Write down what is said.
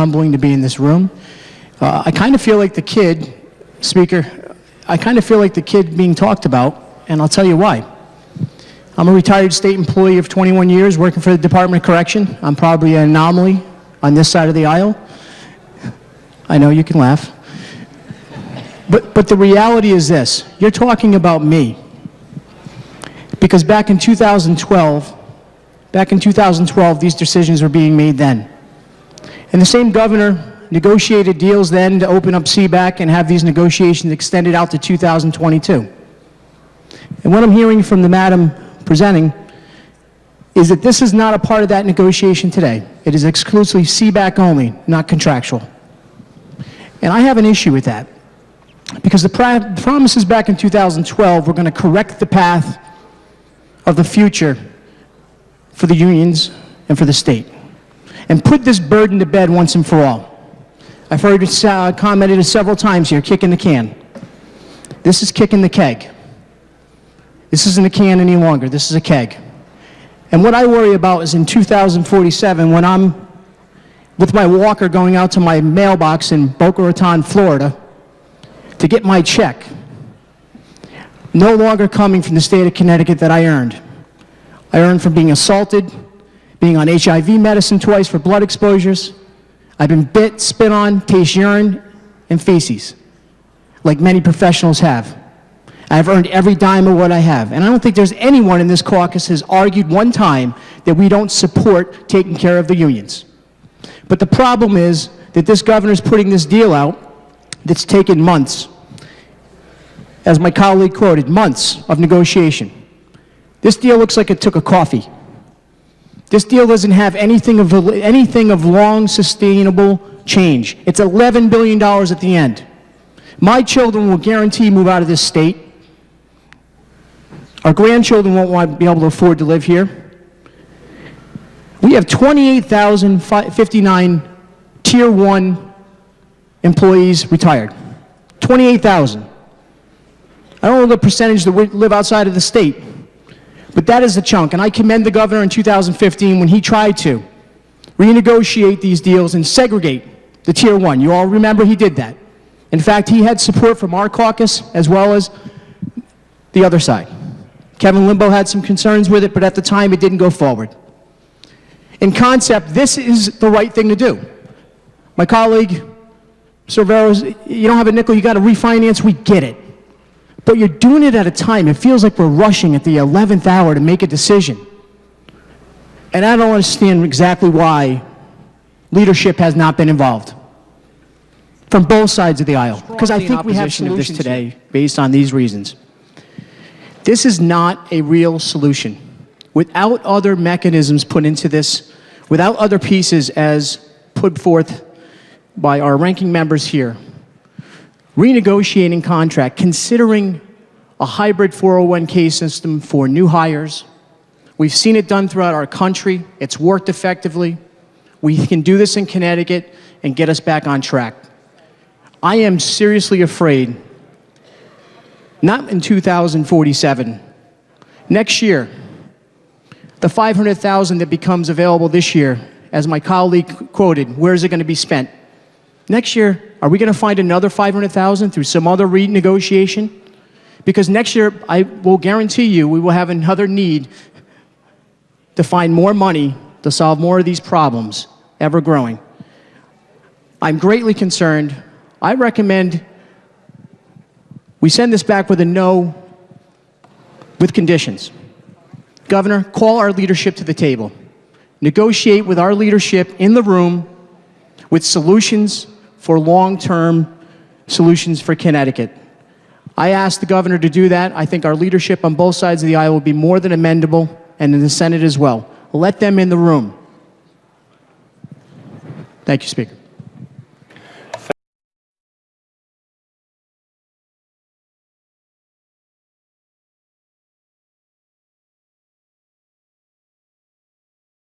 humbling to be in this room. I kind of feel like the kid, Speaker, I kind of feel like the kid being talked about, and I'll tell you why. I'm a retired state employee of 21 years working for the Department of Correction. I'm probably an anomaly on this side of the aisle. I know you can laugh. But the reality is this. You're talking about me. Because back in 2012, these decisions were being made then. And the same governor negotiated deals then to open up CBAC and have these negotiations extended out to 2022. And what I'm hearing from the madam presenting is that this is not a part of that negotiation today. It is exclusively CBAC only, not contractual. And I have an issue with that. Because the promises back in 2012 were going to correct the path of the future for the unions and for the state, and put this burden to bed once and for all. I've heard it commented several times here, kicking the can. This is kicking the keg. This isn't a can any longer, this is a keg. And what I worry about is in 2047, when I'm with my walker going out to my mailbox in Boca Raton, Florida, to get my check, no longer coming from the state of Connecticut that I earned. I earned from being assaulted, being on HIV medicine twice for blood exposures. I've been bit, spit on, taste urine, and feces, like many professionals have. I've earned every dime of what I have. And I don't think there's anyone in this caucus has argued one time that we don't support taking care of the unions. But the problem is that this governor's putting this deal out that's taken months. As my colleague quoted, months of negotiation. This deal looks like it took a coffee. This deal doesn't have anything of long, sustainable change. It's $11 billion at the end. My children will guarantee move out of this state. Our grandchildren won't want to be able to afford to live here. We have 28,059 Tier 1 employees retired. 28,000. I don't know the percentage that live outside of the state, but that is a chunk. And I commend the governor in 2015 when he tried to renegotiate these deals and segregate the Tier 1. You all remember he did that. In fact, he had support from our caucus as well as the other side. Kevin Limbo had some concerns with it, but at the time it didn't go forward. In concept, this is the right thing to do. My colleague, Cerveros, you don't have a nickel, you got to refinance, we get it. But you're doing it at a time, it feels like we're rushing at the 11th hour to make a decision. And I don't understand exactly why leadership has not been involved from both sides of the aisle. Because I think we have solutions today based on these reasons. This is not a real solution. Without other mechanisms put into this, without other pieces as put forth by our ranking members here, renegotiating contract, considering a hybrid 401k system for new hires. We've seen it done throughout our country. It's worked effectively. We can do this in Connecticut and get us back on track. I am seriously afraid, not in 2047, next year, the $500,000 that becomes available this year, as my colleague quoted, where is it going to be spent? Next year, are we going to find another $500,000 through some other renegotiation? Because next year, I will guarantee you, we will have another need to find more money to solve more of these problems, ever growing. I'm greatly concerned. I recommend we send this back with a no, with conditions. Governor, call our leadership to the table. Negotiate with our leadership in the room with solutions for long-term solutions for Connecticut. I asked the governor to do that. I think our leadership on both sides of the aisle will be more than amendable, and in the Senate as well. Let them in the room. Thank you, Speaker.